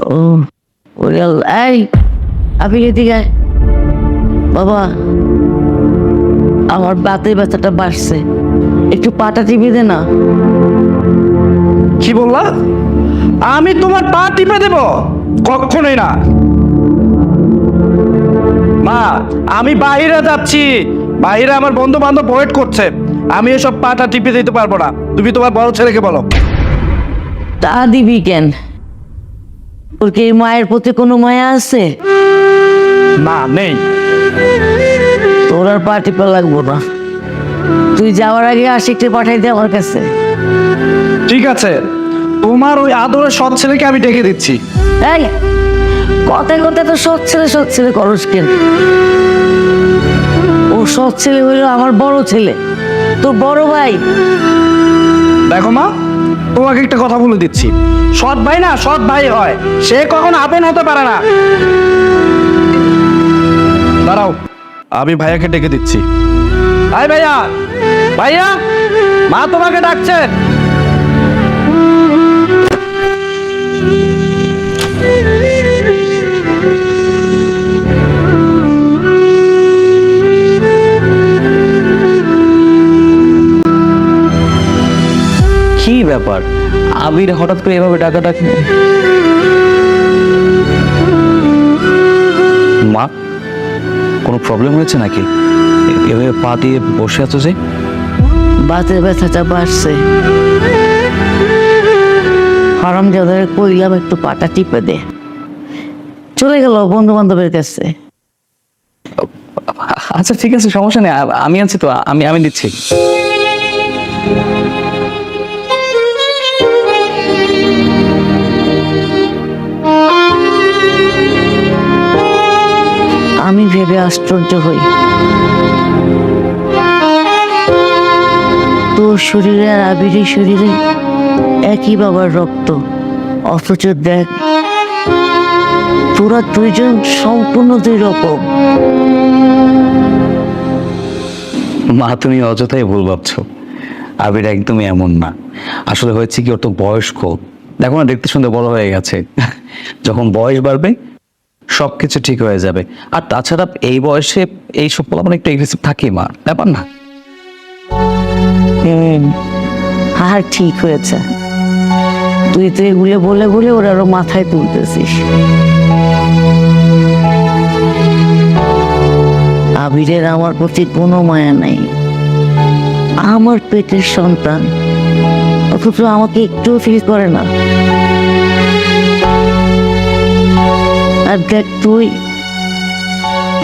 ও ওরে আল্লাহ, এই আপনি এদিকে আয়। বাবা, আমার বাতের ব্যথাটা বাড়ছে, একটু পাটা টিপে দে না। কি বললা? আমি তোমার পা টিপে দেব? কখনোই না মা। আমি বাইরে যাচ্ছি, বাইরে আমার বন্ধু বান্ধব ওয়েট করছে, আমি এসব পাটা টিপে দিতে পারবো না। তুমি তোমার বড় ছেলেকে বলো। তা দিবি কেন? তোর কি এই মায়ের প্রতি কোনো মায়া আছে? না, নেই। তোর আর পা টিপা লাগবো না, তুই যাওয়ার আগে আশিককে পাঠাই দে আমার কাছে। ঠিক আছে, তোমার ওই আদরের সৎ ছেলেকে আমি ডেকে দিচ্ছি। এই কথায় কথায় তো সৎ ছেলে করস কেন? ও সৎ ছেলে হইলো আমার বড় ছেলে, তোর বড় ভাই। দেখো মা, তোমাকে একটা কথা বলে দিচ্ছি, সৎ ভাই না সৎ ভাই হয়, সে কখনো আপন হতে পারে না। দাঁড়াও, আমি ভাইয়াকে ডেকে দিচ্ছি। আয় ভাইয়া, ভাইয়া, মা তোমাকে ডাকছে। কি ব্যাপার, আবির হঠাৎ করে এভাবে ডাকাডাকি? মা, কোনো প্রবলেম হয়েছে নাকি? এভাবে পা দিয়ে বসে আছো যে? বাতের ব্যথাটা বাড়ছে, হারামজাদারে কইলাম একটু পাটা টিপে দে, চলে গেল বন্ধু বান্ধবের কাছে। আচ্ছা ঠিক আছে, সমস্যা নেই, আমি আছি তো, আমি দিচ্ছি। আমি ভেবে আশ্চর্য হই, তোর শরীরে আর আবিরের শরীরে একই বাবার রক্ত, অথচ দেখ তোরা দুইজন সম্পূর্ণ দুই রকম। মা, তুমি অযথাই ভুল ভাবছো, আবির একদমই এমন না। আসলে হয়েছে কি, ওর তো বয়স্ক, দেখো না দেখতে শুনতে বড় হয়ে গেছে। যখন বয়স বাড়বে সবকিছু ঠিক হয়ে যাবে। আর তাছাড়া এই বয়সে এইসব পোলা মানে একটু এগ্রেসিভ থাকে, মা, ব্যাপার না। আর ঠিক হয়েছে, তুই তো এগুলো বলে বলে ওর আরো মাথায় তুলতেছিস। আবিরের আমার প্রতি কোনো মায়া নাই, আমার পেটের সন্তান, অথচ আমাকে একটুও ফিল করে না। আর দেখ তুই,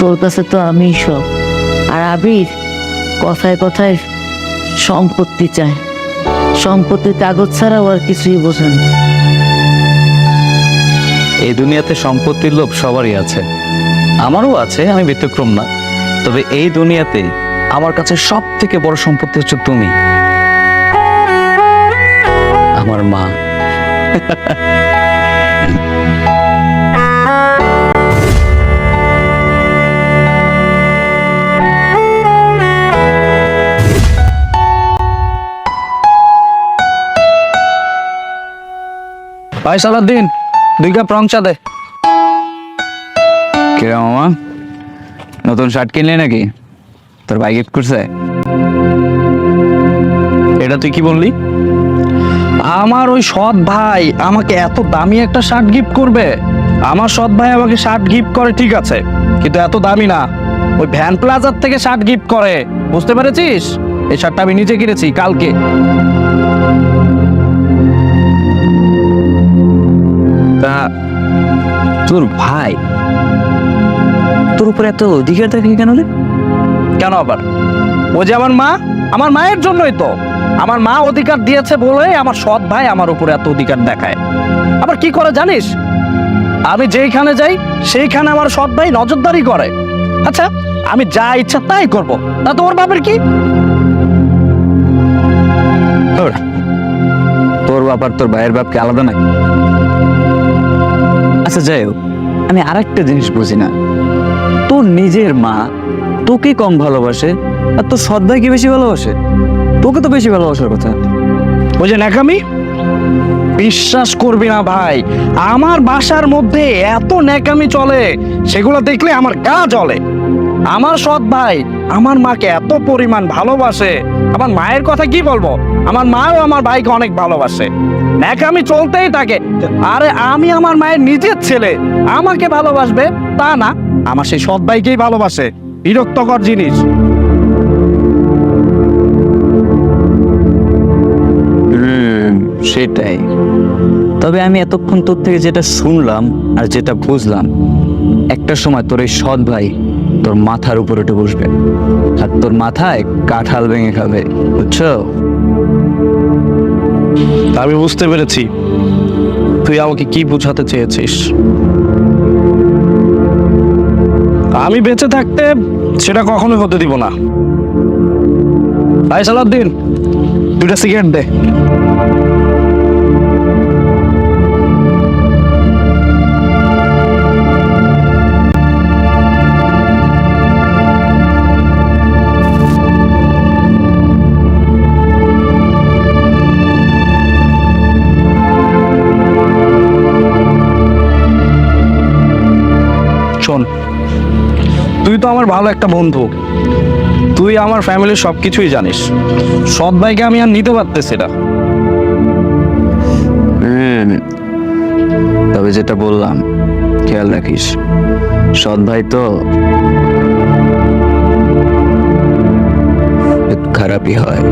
তোর কাছে তো আমি সব, আর আবির কথায় কথায় সম্পত্তি চায়, সম্পত্তির কাগজ ছাড়াও আর কিছুই বোঝে না। এই দুনিয়াতে সম্পত্তির লোভ সবারই আছে, আমারও আছে, আমি ব্যতিক্রম না। তবে এই দুনিয়াতে আমার কাছে সব থেকে বড় সম্পত্তি হচ্ছে তুমি, আমার মা। ভাই সালাউদ্দিন, 2 কাপ রং চা দে। কিরে মামা, নতুন শার্ট কিনলে নাকি? তোর ভাই গিফট করছে? এটা তুই কি বললি? আমার ওই সৎ ভাই আমাকে এত দামি একটা শার্ট গিফট করবে? আমার সৎ ভাই আমাকে শার্ট গিফট করে ঠিক আছে, কিন্তু এত দামি না, ওই ভ্যান প্লাজার থেকে শার্ট গিফট করে, বুঝতে পেরেছিস? এই শার্টটা আমি নিজে কিনেছি কালকে। তা তোর ভাই তোর উপরে এত অধিকার থাকে কেন রে? কেন আবার? ও যে আমার মা, আমার মায়ের জন্যই তো। আমার মা অধিকার দিয়েছে বলে আমার সৎ ভাই আমার উপরে এত অধিকার দেখায়। আবার কি করে জানিস? আমি যেইখানে যাই সেইখানে আমার সৎ ভাই নজরদারি করে। আচ্ছা, আমি যা ইচ্ছা তাই করব, তা তোর বাপের কি? তোর বাপ আর তোর ভাইয়ের বাপ কি আলাদা নাকি? আচ্ছা যাই হোক, আমি আরেকটা জিনিস বুঝি না, তোর নিজের মা তোকে কম ভালোবাসে আর তোর সৎ ভাইকে বেশি ভালোবাসে? তোকে তো বেশি ভালোবাসার কথা। ওই যে ন্যাকামি, বিশ্বাস করবি না ভাই, আমার বাসার মধ্যে এত ন্যাকামি চলে, সেগুলো দেখলে আমার গা জ্বলে। আমার সৎ ভাই আমার মাকে এত পরিমাণ ভালোবাসে, আমার মায়ের কথা কি বলবো, আমার মাও আমার ভাইকে অনেক ভালোবাসে। ন্যাকামি চলতেই থাকে। আরে আমি আমার মায়ের নিজের ছেলে, আমাকে ভালোবাসবে তা না, আমার সেই সৎ ভাইকেই ভালোবাসে। বিরক্তকর জিনিস। সেটাই। তবে আমি এতক্ষণ তোর থেকে যেটা শুনলাম আর যেটা বুঝলাম, একটা সময় তোর এই সৎ ভাই তোর মাথার উপর উঠে বসবে আর তোর মাথায় কাঁঠাল ভেঙে খাবে, বুঝছো? আমি বুঝতে পেরেছি তুই আমাকে কি বোঝাতে চেয়েছিস। আমি বেঁচে থাকতে সেটা কখনোই হতে দিব না। ভাই সালাউদ্দিন, 2টা সিগারেট দে। শোন, তুই তো আমার ভালো একটা বন্ধু, তুই আমার ফ্যামিলির সবকিছুই জানিস। সৎ ভাইকে আমি আর নিতে পারতেছি না। তবে যেটা বললাম খেয়াল রাখিস, সৎ ভাই তো খারাপই হয়।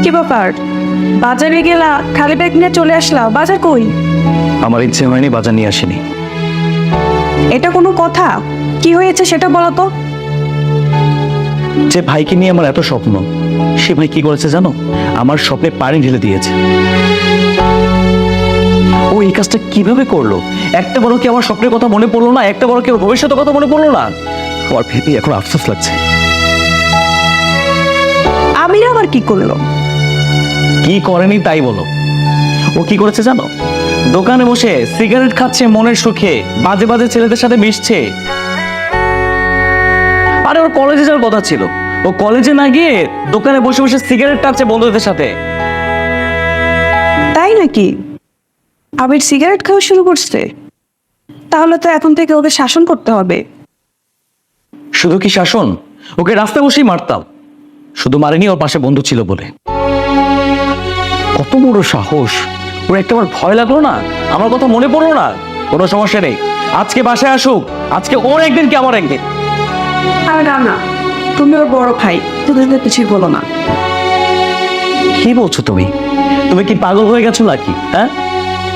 কি ব্যাপার, বাজারে গেলা খালি ব্যাগ নিয়ে চলে আসলা? বাজার কই? আমার ইচ্ছে হয়নি, বাজার নিয়ে আসিনি। এটা কোনো কথা? কি হয়েছে সেটা বলো তো। যে ভাইকে নিয়ে আমার এত স্বপ্ন, সে ভাই কি করেছে জানো? আমার স্বপ্নে পানি ঢেলে দিয়েছে। ও এই কাজটা কিভাবে করলো? একটা বড় কি আমার স্বপ্নের কথা মনে পড়লো না? একটা বড় কি ওর ভবিষ্যতের কথা মনে পড়লো না? আমার ভেবে এখন আফসোস লাগছে। আমির আবার কি করলো? কি করেনি তাই বলো। ও কি করেছে জানো? দোকানে বসে সিগারেট খাচ্ছে মনের সুখে, বাজে বাজে ছেলেদের সাথে মিশছে। আরে ওর কলেজে যাওয়ার কথা ছিল, ও কলেজে না গিয়ে দোকানে বসে বসে সিগারেট টানছে বন্ধুদের সাথে। তাই নাকি? আবির সিগারেট খাওয়া শুরু করছে? তাহলে তো এখন থেকে ওকে শাসন করতে হবে। শুধু কি শাসন, ওকে রাস্তায় বসেই মারতাম। শুধু মারিনি, ওর পাশে বন্ধু ছিল বলে। কত বড় সাহস ওর! একটাবার ভয় লাগলো না? আমার কথা মনে পড়লো না? কোনো সমস্যা নেই, আজকে বাসায় আসুক, আজকে ওর একদিন কি আমার একদিন। আর না না, তুমি ওর বড় ভাই, তোদের কিছুই বলো না। কি বলছো তুমি? তুমি কি পাগল হয়ে গেছো নাকি? হ্যাঁ,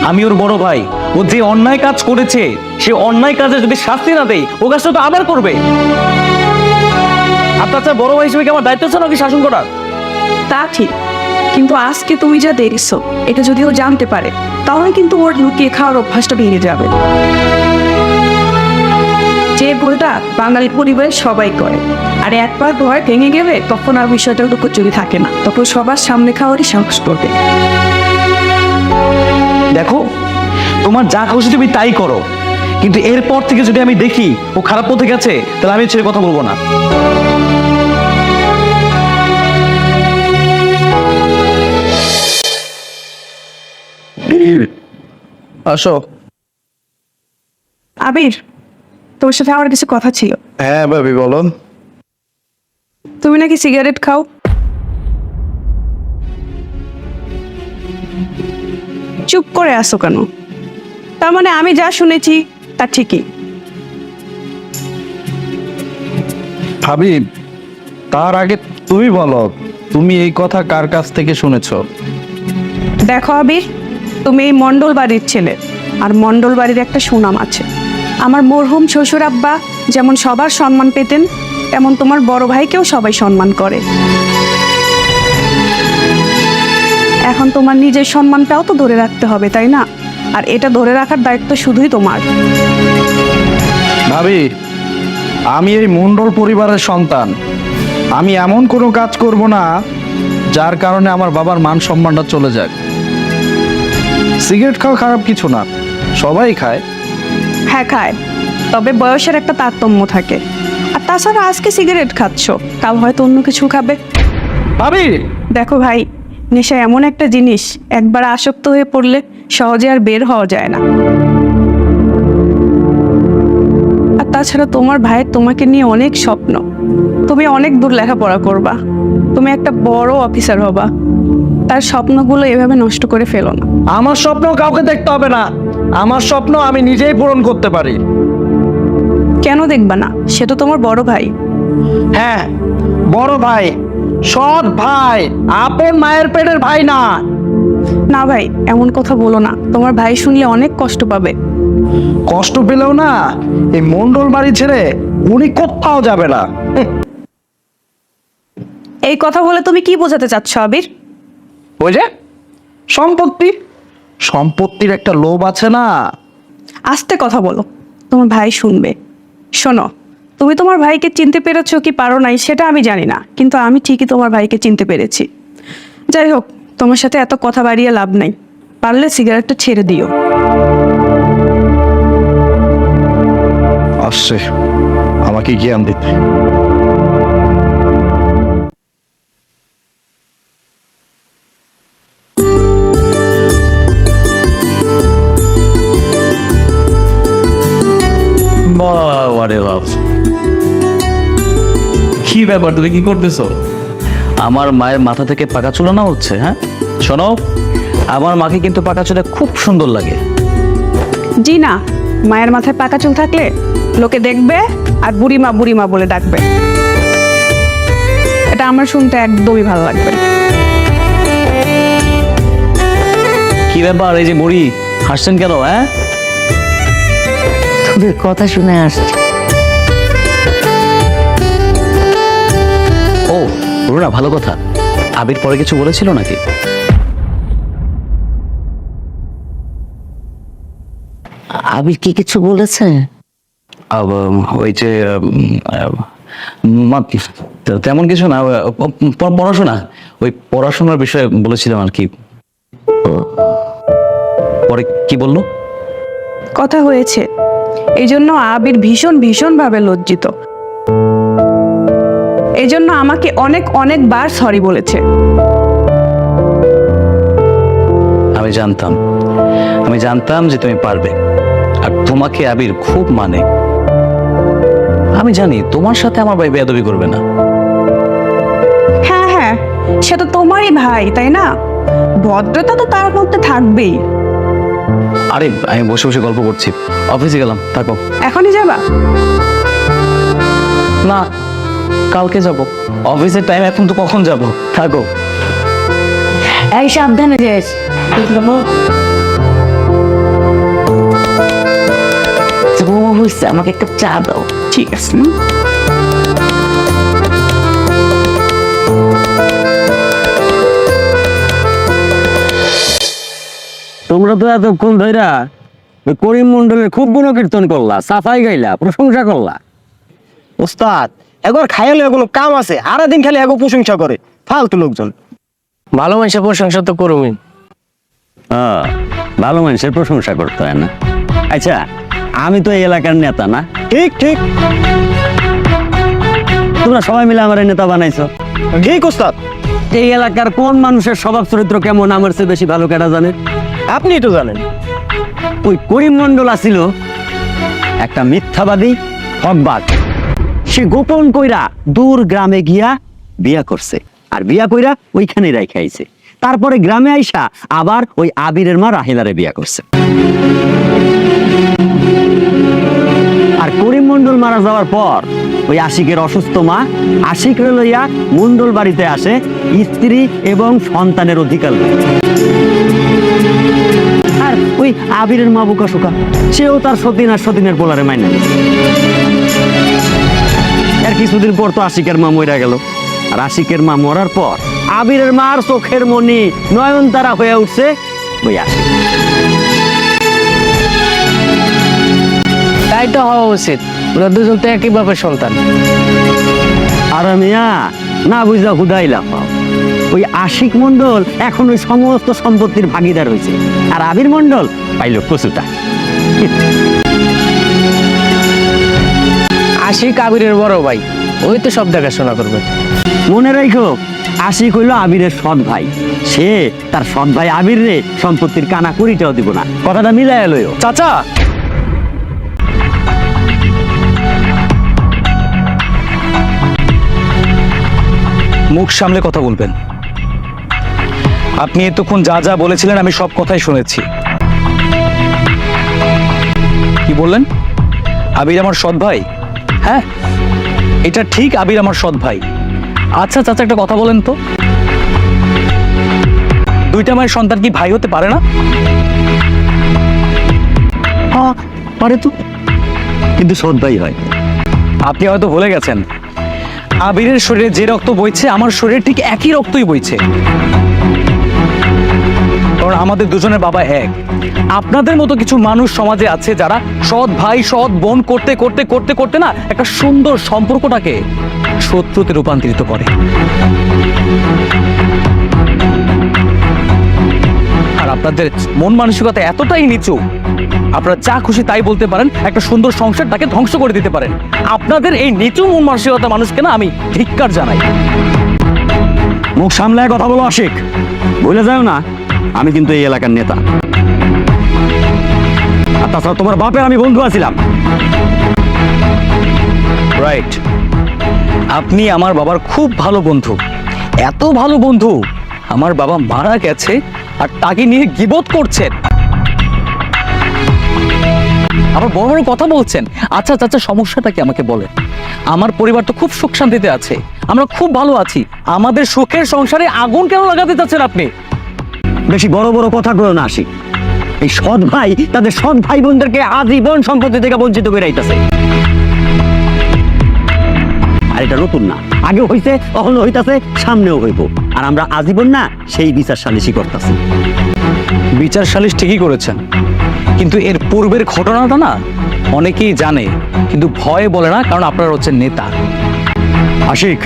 আমি ওর বড় ভাই, ও যে অন্যায় কাজ করেছে, সে অন্যায় কাজে যদি শাস্তি না দেয়, ও কাজটা তো আবার করবে। আর তাছাড়া বড় ভাই হিসেবে কি আমার দায়িত্ব আছে নাকি শাসন করার? তা ঠিক, কিন্তু আজকে তুমি যা দেরিছো, এটা যদি ও জানতে পারে, তাহলে কিন্তু ওর লুকিয়ে খাওয়ার অভ্যাসটা ভেঙে যাবে। যে ভুলটা বাঙালি পরিবারের সবাই করে, আর একবার ভয় ভেঙে গেলে তখন আর বিষয়টা লুকোচুরি থাকে না, তখন সবার সামনে খাওয়ারই সাহস করবে। দেখো, তোমার যা খুশি তুমি তাই করো, কিন্তু এরপর থেকে যদি আমি দেখি ও খারাপ পথে গেছে, তাহলে আমি ছেড়ে কথা বলবো না। আসো। আবির, তোমার সাথে আমার কিছু কথা ছিল। হ্যাঁ ভাবি, বলো। তুমি নাকি সিগারেট খাও? চুপ করে আসো কেন? তার মানে আমি যা শুনেছি তা ঠিকই? ভাবি, তার আগে তুমি বলো, তুমি এই কথা কার কাছ থেকে শুনেছো? দেখো আবির, তুমি এই মণ্ডল বাড়ির ছেলে, আর মণ্ডল বাড়ির একটা সুনাম আছে। আমার মরহুম শ্বশুর আব্বা যেমন সবার সম্মান পেতেন, তেমন তোমার বড় ভাইকেও সবাই সম্মান করে। এখন তোমার নিজের সম্মানটাও তো ধরে রাখতে হবে, তাই না? আর এটা ধরে রাখার দায়িত্ব শুধুই তোমার। ভাবি, আমি এই মণ্ডল পরিবারের সন্তান, আমি এমন কোনো কাজ করব না যার কারণে আমার বাবার মান সম্মানটা চলে যাক। সিগারেট খাওয়া খারাপ কিছু না, সবাই খায়। হ্যাঁ খায়, তবে বয়সের একটা তারতম্য থাকে। আর তাছাড়া আজকে সিগারেট খাচ্ছ, কাল হয়তো অন্য কিছু খাবে। ভাবি, দেখো ভাই, নেশা এমন একটা জিনিস, একবার আসক্ত হয়ে পড়লে সহজে আর বের হওয়া যায় না। আর তাছাড়া তোমার ভাইয়ের তোমাকে নিয়ে অনেক স্বপ্ন, তুমি অনেক দূর লেখাপড়া করবা, তুমি একটা বড় অফিসার হবা। তার স্বপ্নগুলো এভাবে নষ্ট করে ফেলো না। আমার স্বপ্ন কাউকে দেখতে হবে না, আমার স্বপ্ন আমি নিজেই পূরণ করতে পারি। কেন দেখবা না? সে তো তোমার বড় ভাই। হ্যাঁ, বড় ভাই, সৎ ভাই, আপন মায়ের পেটের ভাই না। না ভাই, এমন কথা বলো না, তোমার ভাই শুনলে অনেক কষ্ট পাবে। কষ্ট পেলেও না, এই মন্ডল বাড়ি ছেড়ে উনি কোথাও যাবে না। এই কথা বলে তুমি কি বোঝাতে চাচ্ছ আবির? ওই যে সম্পত্তি, সম্পত্তির একটা লোভ আছে না। আস্তে কথা বলো, তোমার ভাই শুনবে। শোনো, তুমি তোমার ভাইকে চিনতে পেরেছো কি পারো নাই সেটা আমি জানি না, কিন্তু আমি ঠিকই তোমার ভাইকে চিনতে পেরেছি। যাই হোক, তোমার সাথে এত কথা বাড়িয়ে লাভ নাই, পারলে সিগারেটটা ছেড়ে দিও। আসছে আমাকে জ্ঞান দিতে। বাবারে বাপ, কি ব্যাপার, তুমি কি করতেছো? আমার মায়ের মাথা থেকে পাকা চুল না হচ্ছে। হ্যাঁ শোনো, আমার মাকে কিন্তু পাকা চুলে খুব সুন্দর লাগে। জি না, মায়ের মাথায় পাকা চুল থাকলে লোকে দেখবে আর বুড়িমা বুড়িমা বলে ডাকবে। এটা আমার শুনতে একদমই ভালো লাগবে না। কি ব্যাপার, এই যে বুড়ি হাসছেন কেন? হ্যাঁ, তোদের কথা শুনে আসছি। ও রুনা, ভালো কথা। আবির পরে কিছু বলেছিল নাকি? আবির কি কিছু বলেছে? ওই যে তেমন কিছু না, পড়াশোনা, ওই পড়াশোনার বিষয়ে বলেছিলাম আর কি। পরে কি বললো? কথা হয়েছে, এই জন্য আবির ভীষণ ভীষণ ভাবে লজ্জিত। এই জন্য আমাকে অনেক অনেকবার সরি বলেছে। আমি জানতাম যে তুমি পারবে, আর তোমাকে আবির খুব মানে। আমি জানি তোমার সাথে আমার ভাই বেয়াদবি করবে না। হ্যাঁ হ্যাঁ, সে তো তোমারই ভাই, তাই না? ভদ্রতা তো তার মধ্যে থাকবেই। আরে আমি বসে বসে গল্প করছি, অফিসে গেলাম, থাকো। এখনই যাবা? না, কালকে যাব। অফিসের টাইম এখন তো কখন যাব, থাকো। এই সাবধানে যাস। আমাকে একটা চা দাও। ঠিক আছে। তোমরা তো এতক্ষণ ধইরা ওই করিম মন্ডলের খুব গুণকীর্তন করলা, সাফাই গাইলা, প্রশংসা করলা। ওস্তাদ একবার খাইলে এগুলো কাম আছে, আরা দিন খালি এগো প্রশংসা করে ফালতু লোকজন। ভালো মানুষের প্রশংসা তো করুমি। ভালো মানুষের প্রশংসা করতে হয় না। আচ্ছা, আমি তো এই এলাকার নেতা না? ঠিক ঠিক তোমরা সবাই মিলে আমার নেতা বানাইছো। ঠিক ওস্তাদ, এই এলাকার কোন মানুষের স্বভাব চরিত্র কেমন আমার চেয়ে বেশি ভালো কেটা জানে? আপনি তো জানেন। ওই করিম মন্ডল আছিল একটা মিথ্যাবাদী, ঠকবাজ। সে গোপন কইরা দূর গ্রামে গিয়া বিয়া করছে, আর বিয়া কইরা ওইখানে রাখাইছে। তারপরে গ্রামে আইসা আবার ওই আবিরের মা রাহেলারে বিয়া করছে। আর করিম মন্ডল মারা যাওয়ার পর ওই আশিকের অসুস্থ মা আশিকরে লইয়া মন্ডল বাড়িতে আসে স্ত্রী এবং সন্তানের অধিকার লইয়া। আর ওই আবিরের মা বোকা শোকা, সেও তার সতীন আর সতীনের পোলারে মাইনা নিছে। আর কিছুদিন পর তো আশিকের মা মরে গেল। আর আশিকের মা মরার পর আবিরের মার চোখের মনি নয়নতারা হয়ে উঠছে ওই আশিক। তাই তো হওয়া উচিত, ওরা দুজন তো একই বাপের সন্তান। আর মিয়া না বুঝা হুদাই লাফাও। ওই আশিক মন্ডল এখন ওই সমস্ত সম্পত্তির ভাগিদার হয়েছে, আর আবির মন্ডল পাইল কচুটা। আশিক আবিরের বড় ভাই, ওই তো সব দেখাশোনা করবে। মনে রাখো, আশিক হইল আবিরের সৎ ভাই, সে তার সৎ ভাই আবির রে সম্পত্তির কানা করিটাও দিব না। কথাটা মিলাইয়া লইও। চাচা, মুখ সামলে কথা বলবেন। আপনি এতক্ষণ যা যা বলেছিলেন আমি সব কথাই শুনেছি। কি বললেন? আবির আমার সৎ ভাই? হ্যাঁ, এটা ঠিক, আবির আমার সৎ ভাই। আচ্ছা চাচা, একটা কথা বলেন তো, দুইটা মায়ের সন্তান কি ভাই হতে পারে না? হ্যাঁ পারে তো, কিন্তু সৎ ভাই হয়। আপনি হয়তো ভুলে গেছেন, আবিরের শরীরে যে রক্ত বইছে আমার শরীরে ঠিক একই রক্তই বইছে, কারণ আমাদের দুজনের বাবা এক। আপনাদের মতো কিছু মানুষ সমাজে আছে যারা সৎ ভাই সৎ বোন করতে করতে করতে করতে না একটা সুন্দর সম্পর্কটাকে শত্রুতে রূপান্তরিত করে। আর আপনাদের মন মানসিকতা এতটাই নিচু, আপনারা যা খুশি তাই বলতে পারেন, একটা সুন্দর সংসারটাকে ধ্বংস করে দিতে পারেন। আপনাদের এই নিচু মন মানসিকতা মানুষকে না আমি ধিক্কার জানাই। মুখ সামলায় কথা বলো আশিক, ভুলে যাও না আমি কিন্তু এই এলাকার নেতা। আর তাছাড়া তোমার বাপের আমি বন্ধু আছিলাম। রাইট, আপনি আমার বাবার খুব ভালো বন্ধু, এত ভালো বন্ধু আমার বাবা মারা গেছে আর তাকে নিয়ে গীবত করছেন, আবার বড় বড় কথা বলছেন। আচ্ছা চাচা, সমস্যাটা কি আমাকে বলেন? আমার পরিবার তো খুব সুখ শান্তিতে আছে, আমরা খুব ভালো আছি, আমাদের সুখের সংসারে আগুন কেন লাগাতে চাচ্ছেন আপনি? বেশি বড় বড় কথা কইও না আশিক। এই সৎ ভাই তাদের সৎ ভাই বোনদেরকে আজীবন সম্পত্তি থেকে বঞ্চিত করে আইতাছে। আর এটা নতুন না, আগে হইছে, এখনো হইতাছে, সামনেও হইব। আর আমরা আজীবন না সেই বিচার সালিশি করতেছি। বিচার সালিশ ঠিকই করেছেন, কিন্তু এর পূর্বের ঘটনাটা না অনেকেই জানে, কিন্তু ভয়ে বলে না, কারণ আপনারা হচ্ছেন নেতা। আশিক,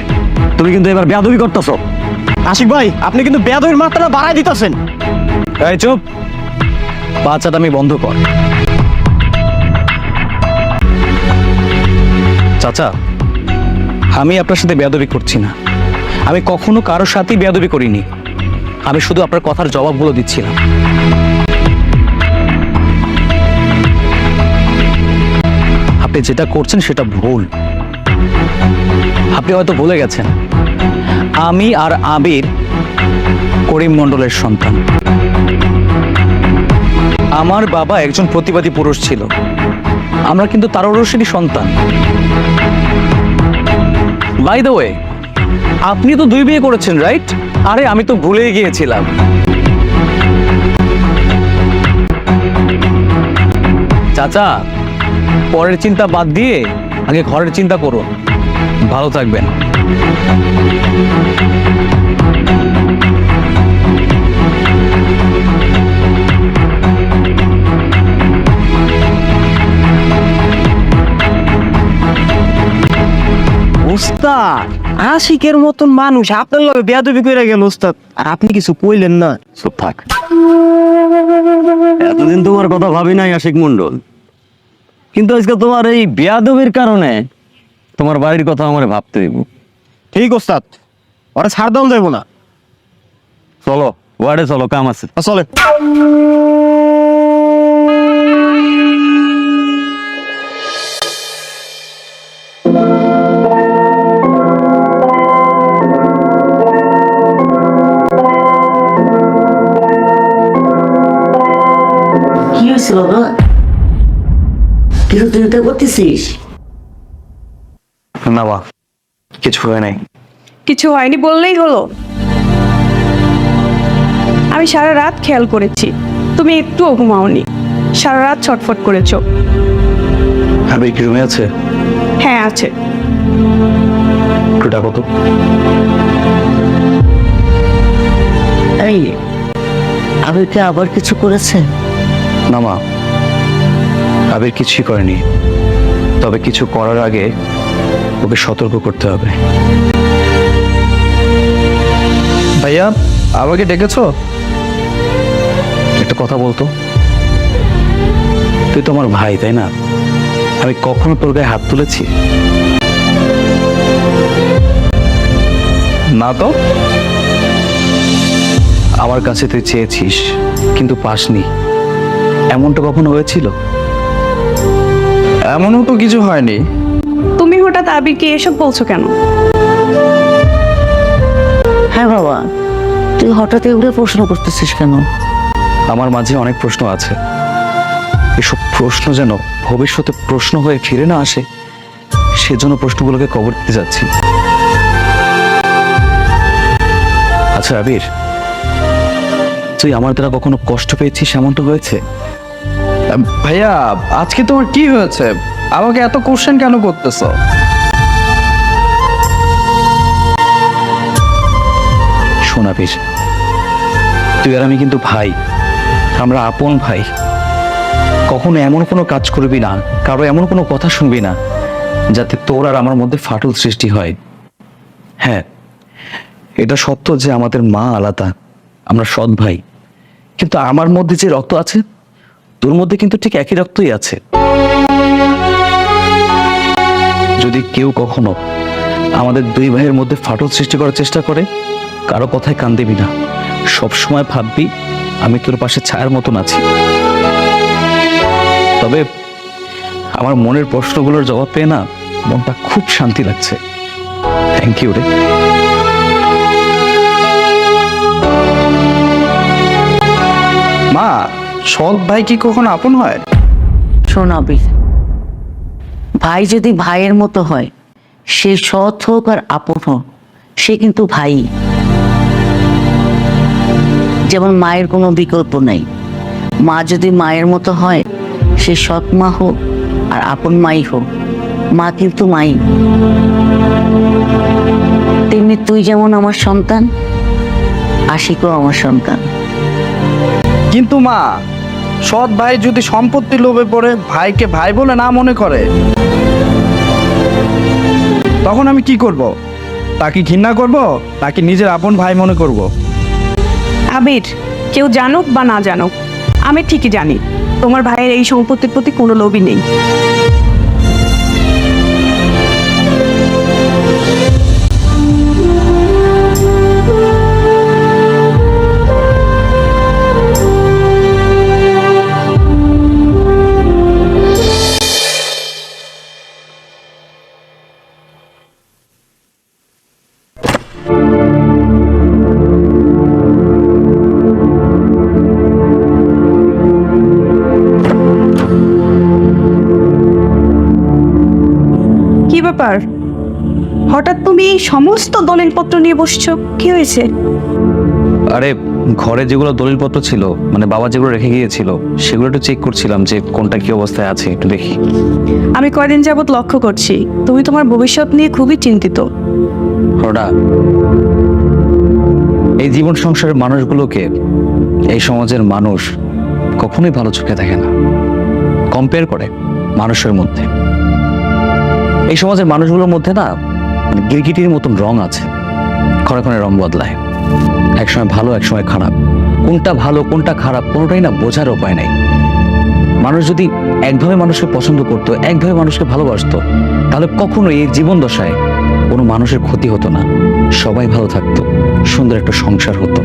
তুমি কিন্তু এবার বেয়াদবি করতেছো। আশিক ভাই, আপনি কিন্তু বেয়াদবির মাত্রা বাড়াই দিতেছেন। এই চুপ, বাচ্চাটা আমি বন্ধ কর। চাচা, আমি আপনার সাথে বেয়াদবি করছি না, আমি কখনো কারোর সাথেই বেয়াদবি করিনি, আমি শুধু আপনার কথার জবাবগুলো দিচ্ছিলাম। আপনি যেটা করছেন সেটা ভুল। আপনি হয়তো ভুলে গেছেন, আমি আর আবির করিম মণ্ডলের সন্তান। আমার বাবা একজন প্রতিবাদী পুরুষ ছিল, আমরা কিন্তু তার ঔরসেরই সন্তান। বাই দ্য ওয়ে, আপনি তো 2 বিয়ে করেছেন, রাইট? আরে আমি তো ভুলেই গিয়েছিলাম। চাচা, পরের চিন্তা বাদ দিয়ে আগে ঘরের চিন্তা করুন। ভালো থাকবেন। উস্তাদ, আশিকের মতন মানুষ আপনার লগে বেয়াদবি কইরা গেল উস্তাদ, আর আপনি কিছু কইলেন না। চুপ থাক। এতদিন তোমার কথা ভাবি নাই আশিক মন্ডল, কিন্তু আজকে তোমার এই বেয়াদবির কারণে তোমার বাড়ির কথা আমার ভাবতে হইব। ঠিক উস্তাদ, ওরা ছাড় দাম যাইব না। চলো ওয়ার্ডে চলো, কাম আছে। চলে। কি হয়েছে বাবা? কিছু চিন্তা করতেছিস? না বা, কিছু হয় নাই। কিছু হয়নি বললেই হলো? আমি সারা রাত খেয়াল করেছি, তুমি একটুও ঘুমাওনি, সারা রাত ছটফট করেছো। আবির কি রুমে আছে? হ্যাঁ আছে। একটু ডাকো তো। এই আবিরকে আবার কিছু করেছে? না মা, আবির কিছুই করেনি, তবে কিছু করার আগে ওকে সতর্ক করতে হবে। ভাইয়া আমাকে ডেকেছো? একটা কথা বলতো, তুই তো আমার ভাই তাই না? আমি কখনো তোর গায়ে হাত তুলেছি? না তো। আমার কাছে তুই চেয়েছিস কিন্তু পাসনি, এমনটা কখনো হয়েছিল? এমনও তো কিছু হয়নি। তুমি হঠাৎ আবিরকে এসব বলছো কেন? হ্যাঁ বাবা, তুই হঠাৎ এগুলো প্রশ্ন করতেছিস কেন? আমার মাঝে অনেক প্রশ্ন আছে, এসব প্রশ্ন যেন ভবিষ্যতে প্রশ্ন হয়ে ফিরে না আসে, সেজন্য প্রশ্নগুলোকে কবর দিতে যাচ্ছি। আচ্ছা আবির, তুই আমার দ্বারা কখনো কষ্ট পেয়েছিস এমনটা হয়েছে? ভাইয়া আজকে তোমার কি হয়েছে? আমাকে এত কোশ্চেন কেন করতেছো? শোন আবির, তুই আর আমি কিন্তু ভাই, আমরা আপন ভাই। কখনো এমন কোনো কাজ করবি না, কারো এমন কোনো কথা শুনবি না যাতে তোর আর আমার মধ্যে ফাটল সৃষ্টি হয়। হ্যাঁ, এটা সত্য যে আমাদের মা আলাদা, আমরা সৎ ভাই, কিন্তু আমার মধ্যে যে রক্ত আছে তোর মধ্যে কিন্তু ঠিক একই রক্তই আছে। যদি কেউ কখনো আমাদের দুই ভাইয়ের মধ্যে ফাটল সৃষ্টি করার চেষ্টা করে, কারো কথায় কান দিবি না, সবসময় ভাববি আমি তোর পাশে ছায়ার মতন আছি। তবে আমার মনের প্রশ্নগুলোর জবাব পেয়ে না মনটা খুব শান্তি লাগছে। থ্যাংক ইউ রে। মা, সৎ ভাই কি কখনো আপন হয়? শোন আবির, ভাই যদি ভাইয়ের মতো হয়, সে সৎ হোক আর আপন হোক, সে কিন্তু ভাই। যেমন মায়ের কোনো বিকল্প নাই, মা যদি মায়ের মতো হয়, সে সৎ মা হোক আর আপন মাই হোক, মা কিন্তু মাই। তেমনি তুই যেমন আমার সন্তান, আশিকও আমার সন্তান। কিন্তু মা, সৎ ভাই যদি সম্পত্তি লোভে পড়ে ভাইকে ভাই বলে না মনে করে, তখন আমি কি করব? তাকে ঘৃণা করব নাকি নিজের আপন ভাই মনে করব? আবির, কেউ জানুক বা না জানুক, আমি ঠিকই জানি তোমার ভাইয়ের এই সম্পত্তির প্রতি কোনো লোভই নেই। কি ব্যাপার, হঠাৎ তুমি এই সমস্ত দলিলপত্র নিয়ে বসছো, কি হয়েছে? আরে ঘরে যেগুলো দলিলপত্র ছিল, মানে বাবা যেগুলো রেখে গিয়েছিল, সেগুলো একটু চেক করছিলাম যে কোনটা কি অবস্থায় আছে, একটু দেখি। আমি কয়দিন যাবত লক্ষ্য করছি তুমি তোমার ভবিষ্যৎ নিয়ে খুবই চিন্তিত। হরডা, এই জীবন সংসারের মানুষগুলোকে এই সমাজের মানুষ কখনোই ভালো চোখে দেখে না, কম্পেয়ার করে মানুষের মধ্যে। এই সমাজের মানুষগুলোর মধ্যে না মানে গিরগিটির মতন রং আছে, ক্ষণে ক্ষণে রং বদলায়, একসময় ভালো একসময় খারাপ। কোনটা ভালো কোনটা খারাপ কোনোটাই না বোঝার উপায় নাই। মানুষ যদি একভাবে মানুষকে পছন্দ করতো, একভাবে মানুষকে ভালোবাসতো, তাহলে কখনো এই জীবন দশায় কোনো মানুষের ক্ষতি হতো না, সবাই ভালো থাকতো, সুন্দর একটা সংসার হতো।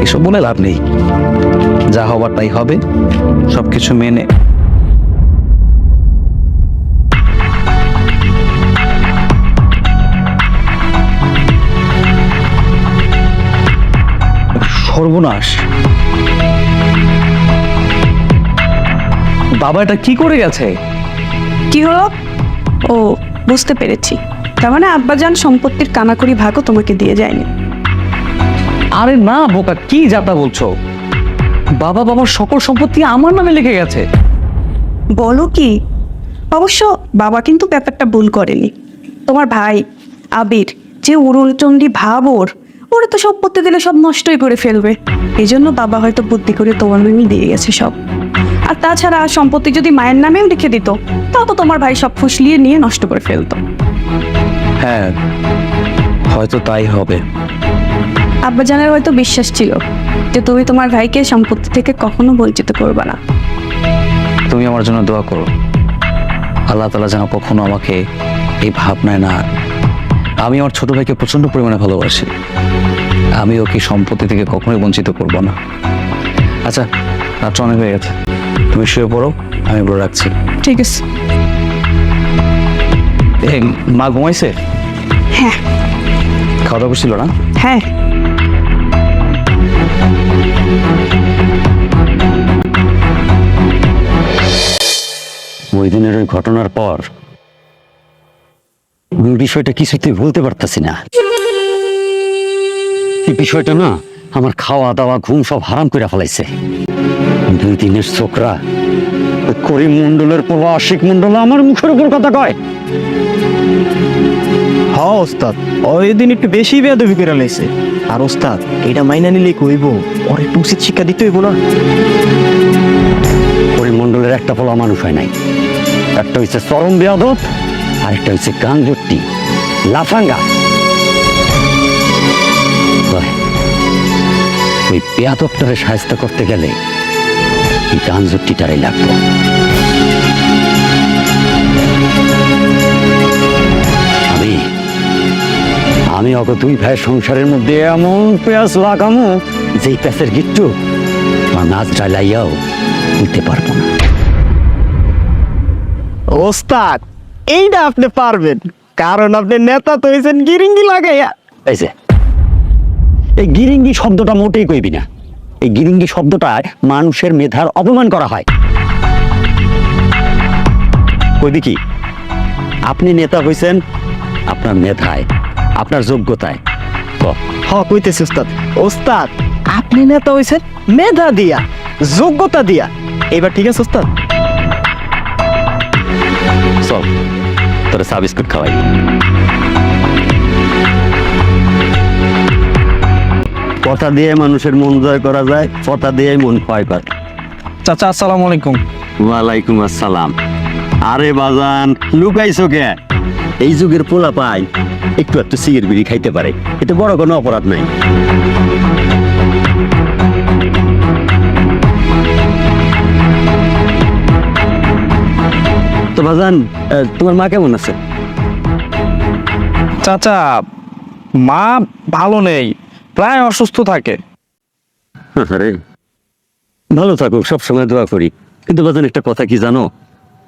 এসব বলে লাভ নেই, যা হবার তাই হবে, সবকিছু মেনে। সর্বনাশ, বাবা এটা কি করে গেছে? কি হলো? ও, বুঝতে পেরেছি, তার মানে আব্বাজান সম্পত্তির কানাকড়ি ভাগও তোমাকে দিয়ে যায়নি। আরে না বোকা, কি যাতা বলছো? বাবার সকল সম্পত্তি আমার নামে লিখে গেছে। বলো কি? অবশ্য বাবা কিন্তু ব্যাপারটা ভুল করেনি। তোমার ভাই আবির যে উড়নচণ্ডী ভাব, ওরা তো সম্পত্তি দিলে সব নষ্টই করে ফেলবে, এই জন্য বাবা হয়তো বুদ্ধি করে তোমার নামে দিয়ে গেছে সব। আর তাছাড়া সম্পত্তি যদি মায়ের নামেও লিখে দিত, তাও তো তোমার ভাই সব ফুসলিয়ে নিয়ে নষ্ট করে ফেলতো। হ্যাঁ, হয়তো তাই হবে। আব্বাজানের হয়তো বিশ্বাস ছিল যে তুমি তোমার ভাইকে সম্পত্তি থেকে কখনো বঞ্চিত করবে না। তুমি আমার জন্য দোয়া করো, আল্লাহ তাআলা যেন কখনো আমাকে এই ভাবনায় না। আমি আমার ছোট ভাইকে প্রচন্ড পরিমাণে ভালোবাসি, আমি ওকে সম্পত্তি থেকে কখনোই বঞ্চিত করব না। আচ্ছা, রাত্র অনেক হয়ে গেছে, তুমি শুয়ে পড়ো, আমি বলে রাখছি। ঠিক আছে। এই, মা ঘুমাইছে? হ্যাঁ খাওয়া দাওয়া করছিল না? হ্যাঁ। ওই দিনের ওই ঘটনার পর ওই বিষয়টা কিছুতেই ভুলতে পারতাছি না। এই বিষয়টা না আমার খাওয়া দাওয়া ঘুম সব হারাম করে ফেলাইছে। 2 দিনের ছোকরা ওই করিম মন্ডলের পোলা আশিক মন্ডল আমার মুখের উপর কথা কয়। হ্যাঁ ওস্তাদ, ওই দিন একটু বেশি বেয়াদবি করে লাইছে। আর ওস্তাদ এটা মাইনা নিলে কইব, ওর একটু উচিত শিক্ষা দিতে হইব না? করিম মন্ডলের একটা পোলা মানুষ হয় নাই, একটা হচ্ছে চরম বেয়াদব, আর একটা হচ্ছে গাঞ্জট্টি লাফাঙ্গা। ওই বেয়াদবটারে সাহায্য করতে গেলে এই গাঞ্জট্টিটারাই লাগবে। আমি অত 2 ভাইয়ের সংসারের মধ্যে এমন পেঁয়াজ লাগামো যেই পেঁচের গিট্টু আমার নাচ ডালাইয়াও নিতে পারবো না। ওস্তাদ এইটা আপনি পারবেন, কারণ আপনি নেতা তো হয়েছেন গিরিঙ্গি লাগাইয়া। এই যে এই গিরিঙ্গি শব্দটা মোটেই কইবি না। এই গিরিঙ্গি শব্দটায় মানুষের মেধার অপমান করা হয়। কইবি কি? আপনি নেতা হইছেন আপনার মেধায়, আপনার যোগ্যতায়। হ কইতেছি ওস্তাদ। ওস্তাদ আপনি নেতা হইছেন মেধা দিয়া, যোগ্যতা দিয়া। এবার ঠিক আছে ওস্তাদ? চল তোরা চা বিস্কুট খাওয়াই। কথা দিয়ে মানুষের মন জয় করা যায়, কথা দিয়ে মন ক্ষয় করে। চাচা আসসালামু আলাইকুম। ওয়ালাইকুম আসসালাম। আরে বাজান লুকাইছো কে? এই যুগের পোলা পাই একটু একটু সিগারেট বিড়ি খাইতে পারে, এতে বড় কোনো অপরাধ নাই। তো বাজান, তোমার মা কেমন আছে? চাচা, মা ভালো নেই, প্রায় অসুস্থ থাকে। আরে ভালো থাকুক, সবসময় দোয়া করি। কিন্তু বাজান একটা কথা কি জানো,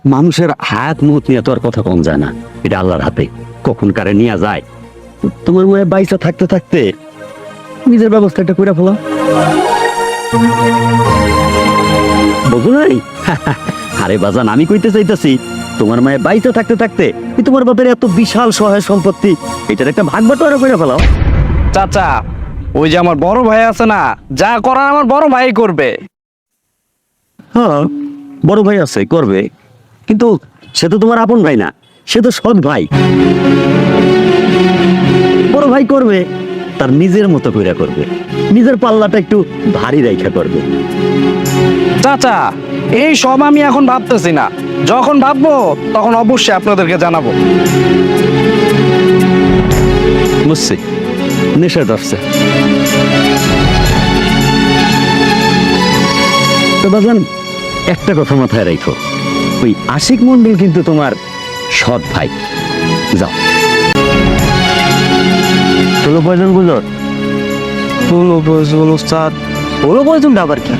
মানুষের হায়াত মুহূর্ত নিয়ে তো আর কথা কম যায় না, এটা আল্লাহর হাতে, কখন কারে নিয়ে যায়। তোমার মেয়ে বাইসা থাকতে থাকতে নিজের ব্যবস্থাটা করে ফেলো, বুঝো নাই? আরে বাজান, আমি কইতে চাইতেছি তোমার মায়ের বাইসা থাকতে থাকতে তোমার বাপের এত বিশাল সহায় সম্পত্তি, এটার একটা ভাগ বাটোয়ারা করে ফেলাও। চাচা, ওই যে আমার বড় ভাই আছে না, যা করার আমার বড় ভাই করবে। হ্যাঁ, বড় ভাই আছে, করবে, কিন্তু সে তো তোমার আপন ভাই না, সে তো সৎ ভাই। বড় ভাই করবে তার নিজের মতো কইরা করবে, নিজের পাল্লাটা একটু ভারী রাইখা করবে। চাচা, এই সব আমি এখন ভাবতেছি না, যখন ভাববো তখন অবশ্যই আপনাদেরকে জানাবো। বুঝছি, নেশা ধরছে। তো বাজান, একটা কথা মাথায় রাখো, ওই আশিক মন্ডল কিন্তু তোমার সৎ ভাই। যাও, ষোলো পয়জন গুজর। ওস্তাদ হলো বলছুন আবার কি?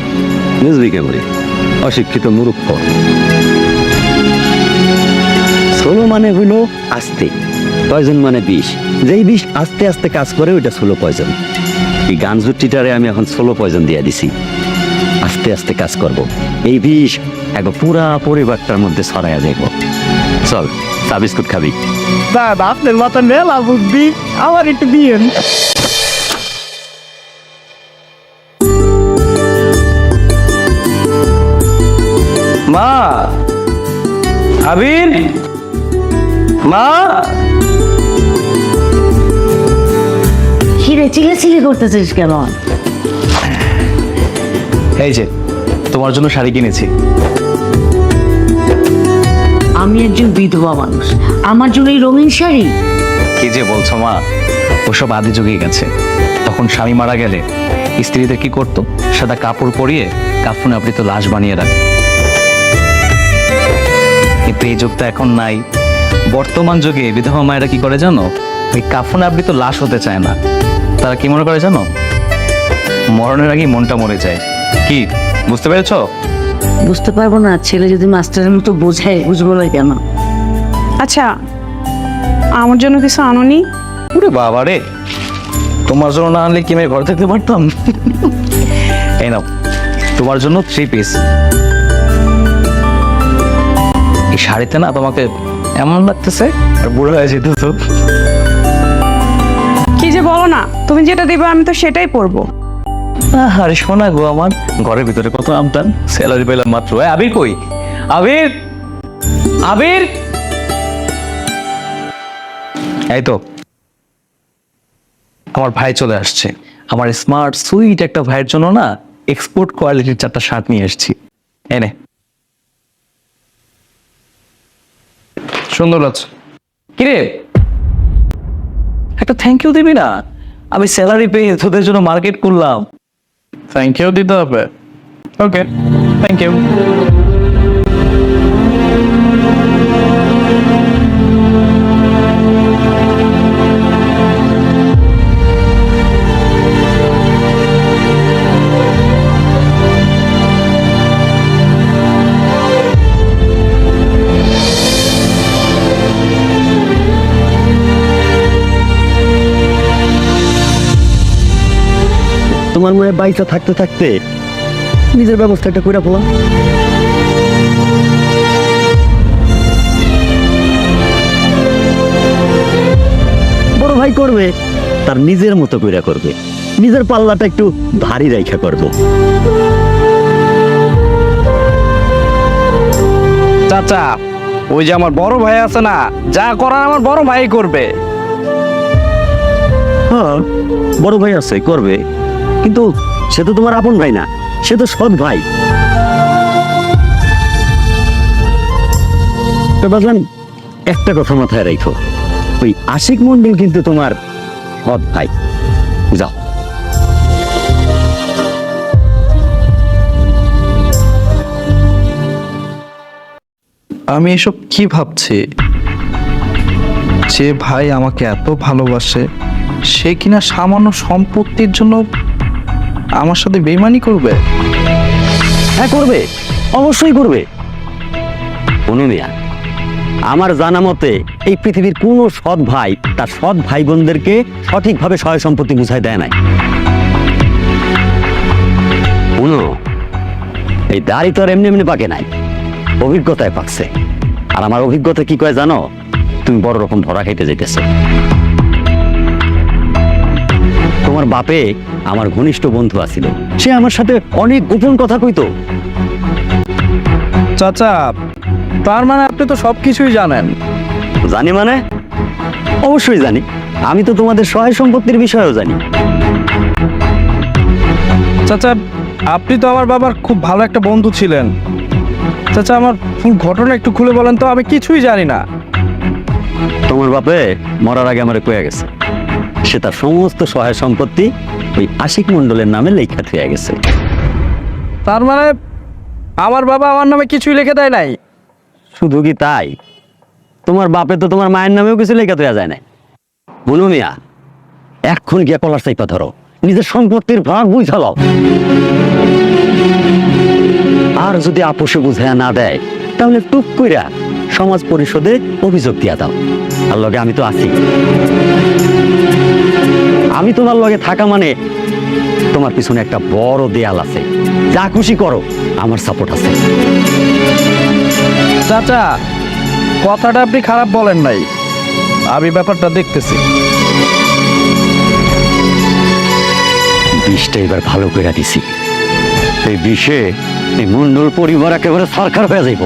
বুঝবি কেমন অশিক্ষিত মূর্খ। ষোলো মানে হইলো আস্তে, পয়জন মানে বিষ। যেই বিষ আস্তে আস্তে কাজ করে ওইটা ষোলো পয়জন। এই গাঞ্জুটিটারে আমি এখন ষোলো পয়জন দিয়ে দিছি, আস্তে আস্তে কাজ করব। এই বিষ এক পুরা পরিবারটার মধ্যে ছড়াইয়া যাইব। চল, চা বিস্কুট খাবি? দাদা আপনার মাথা মেলা বুদ্ধি, আমার একটু দিয়েন। মা, আবির, মা। হিরে চিলেচিলি করতেছিস কেন? এই যে তোমার জন্য শাড়ি কিনেছি। আমি একজন বিধবা মানুষ, আমার জন্য এই রঙিন শাড়ি? কি যে বলছো মা, ওসব আদি যুগে গেছে। তখন তখন স্বামী মারা গেলে স্ত্রীদের কি করতো, সাদা কাপড় পরিয়ে কাফনে আবৃত লাশ বানিয়ে রাখে। কিন্তু এই যুগটা এখন নাই। বর্তমান যুগে বিধবা মায়েরা কি করে জানো, ওই কাফনে আবৃত লাশ হতে চায় না। তারা কি মনে করে জানো, মরণের আগেই মনটা মরে যায়। কি বুঝতে পেরেছো? বুঝতে পারবো না, ছেলে যদি মাস্টারের মতো বোঝায়, বুঝবো না কেন? আচ্ছা, আমার জন্য কিছু আনোনি? ওরে বাবা রে, তোমার জন্য না আনলে কি আমি ঘর থাকতে পারতাম? এই নাও তোমার জন্য 3 পিস। এই শাড়িতে না তোমাকে এমন লাগতেছে, আর বুড়ো হয়ে যেত তো। কি যে বলো না, তুমি যেটা দেবে আমি তো সেটাই পরবো। আরে শোনা গো, আমার ঘরের ভিতরে কত আমদান, স্যালারি পেলাম মাত্র। আবির কই? আবির, আবির, এই তো আমার ভাই চলে আসছে। আমার স্মার্ট সুইট একটা ভাইয়ের জন্য না এক্সপোর্ট কোয়ালিটির 4টা শার্ট নিয়ে এসেছি। এনে সুন্দর আছে। কিরে, একটা থ্যাংক ইউ দিবি না? আমি স্যালারি পেয়ে তোদের জন্য মার্কেট করলাম। থ্যাংক ইউ দিতে হবে? ওকে, থ্যাংক ইউ। তোমার মনে হয় বাইসা থাকতে থাকতে নিজের ব্যবস্থা একটা করে ফেলা। বড় ভাই করবে তার নিজের মতো কইরা করবে, নিজের পাল্লাটা একটু ভারী রাইখা করবে। চাচা, ওই যে আমার বড় ভাই আছে না, যা করার আমার বড় ভাই করবে। হ্যাঁ, বড় ভাই আছে করবে, কিন্তু সে তো তোমার আপন ভাই না, সে তো সৎ ভাই। তো বাজান, একটা কথা মাথায় রাখো, ওই আশিক মন্ডল কিন্তু তোমার সৎ ভাই। যাও। আমি এসব কি ভাবছি? যে ভাই আমাকে এত ভালোবাসে, সে কিনা সামান্য সম্পত্তির জন্য আমার সাথে বেইমানি করবে? হ্যাঁ করবে, অবশ্যই করবে। অনুমিয়া, আমার জানা মতে এই পৃথিবীর কোনো সৎ ভাই তার সৎ ভাই বোনদেরকে সঠিকভাবে সহায় সম্পত্তি বুঝাই দেয় নাই। শুনো, এই দাড়ি তো আর এমনি এমনি পাকে নাই, অভিজ্ঞতায় পাকছে। আর আমার অভিজ্ঞতা কি কয় জানো? তুমি বড় রকম ধরা খাইতে যাইতেছো। তোমার বাপে আমার ঘনিষ্ঠ বন্ধু আছিল, সে আমার সাথে অনেক গোপন কথা কইতো। চাচা, তার মানে আপনি তো সবকিছুই জানেন। জানি মানে? অবশ্যই জানি। আমি তো তোমাদের সহায় সম্পত্তির বিষয়েও জানি। চাচা, আপনি তো আমার বাবার খুব ভালো একটা বন্ধু ছিলেন। চাচা, আমার ফুল ঘটনা একটু খুলে বলেন তো, আমি কিছুই জানি না। তোমার বাপে মরার আগে আমারে কয়ে গেছে, সে তার সমস্ত সহায় সম্পত্তি ওই আশিক মন্ডলের নামে লেখা থুয়ে গেছে। তার মানে আমার বাবা আমার নামে কিছুই লিখে দেয় নাই? শুধু কি তাই, তোমার বাপে তো তোমার মায়ের নামেও কিছু লেখা থুয়া যায় না। বুনু মিয়া, এখন গিয়া কলার চাইপা ধরো, নিজের সম্পত্তির ভাগ বুঝালো। আর যদি আপোষে বুঝাইয়া না দেয়, তাহলে টুক কইরা সমাজ পরিষদে অভিযোগ দিয়া দাও। আর লগে আমি তো আছি। আমি তোমার লগে থাকা মানে তোমার পিছনে একটা বড় দেয়াল আছে। যা খুশি করো, আমার সাপোর্ট আছে। চাচা, কথাটা আপনি খারাপ বলেন নাই, আমি ব্যাপারটা দেখতেছি। বিষটা এবার ভালো করে দিছি। এই বিষে এই মন্ডল পরিবার একেবারে সরকার হয়ে যাইব।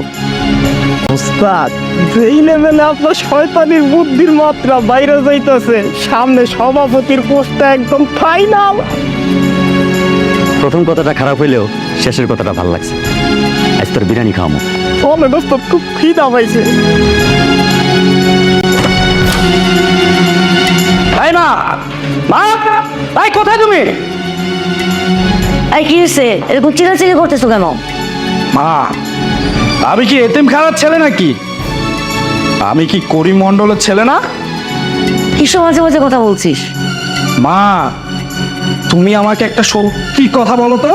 ওস্তাদ, যেই লেভেলে আপনার শয়তানির বুদ্ধির মাত্রা বাইরে যাইতেছে, সামনে সভাপতির পোস্টটা একদম ফাইনাল। প্রথম কথাটা খারাপ হইলেও শেষের কথাটা ভালো লাগছে। আজ তোর বিরিয়ানি খাওয়াবো। চলে দোস্ত, খুব খিদা পাইছে। তাই না? মা, ভাই কোথায় তুমি? এই কি হয়েছে, এরকম চিরাচিরি করতেছো কেন? মা, আমি কি এতিমখানার ছেলে নাকি? আমি কি করিম মণ্ডলের ছেলে না? কিসব মাঝে মাঝে কথা বলছিস? মা, তুমি আমাকে একটা সত্যি কথা বলো তো,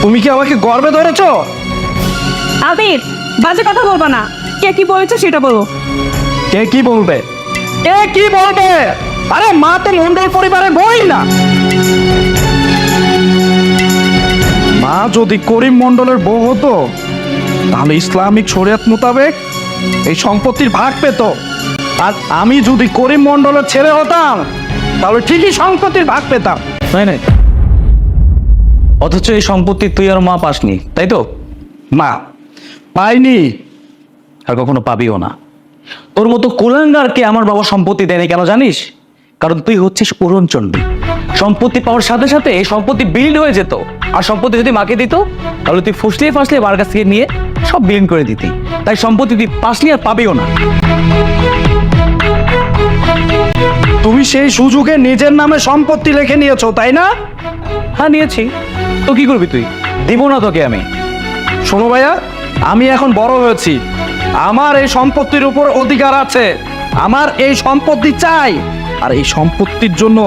তুমি কি আমাকে গর্বে ধরেছো? আবির, বাজে কথা বলবা না। কে কি বলেছে সেটা বলো। কে কি বলবে? কে কি বলবে? আরে মা তো মণ্ডল পরিবারের বই না। মা যদি করিম মণ্ডলের বউ হতো তাহলে ইসলামিক শরিয়ত মোতাবেক এই সম্পত্তির ভাগ পেত, আর আমি যদি করিম মণ্ডলের ছেলে হতাম তাহলে ঠিকই সম্পত্তির ভাগ পেতাম, তাই না? অথচ এই সম্পত্তি তুই আর মা পাসনি, তাই তো? মা, পাইনি। আর কখনো পাবিও না। তোর মতো কুলাঙ্গারকে আমার বাবা সম্পত্তি দেয়নি, কেন জানিস? কারণ তুই হচ্ছিস উড়নচণ্ডী। সম্পত্তি পাওয়ার সাথে সাথে এই সম্পত্তি বিল্ড হয়ে যেত, আর সম্পত্তি যদি মাকে দিত তাহলে তুই ফুসলিয়ে ফাসলিয়ে বার কাছ থেকে নিয়ে সব বিলীন করে দিতি। তাই সম্পত্তি তুই পাসলি আর পাবিও না। তুমি সেই সুযোগে নিজের নামে সম্পত্তি লিখে নিয়েছো, তাই না? হ্যাঁ, নিয়েছি। তো কি করবি তুই? দিব না তোকে আমি। শোনো ভাইয়া, আমি এখন বড় হয়েছি, আমার এই সম্পত্তির উপর অধিকার আছে, আমার এই সম্পত্তি চাই। আর এই সম্পত্তির জন্য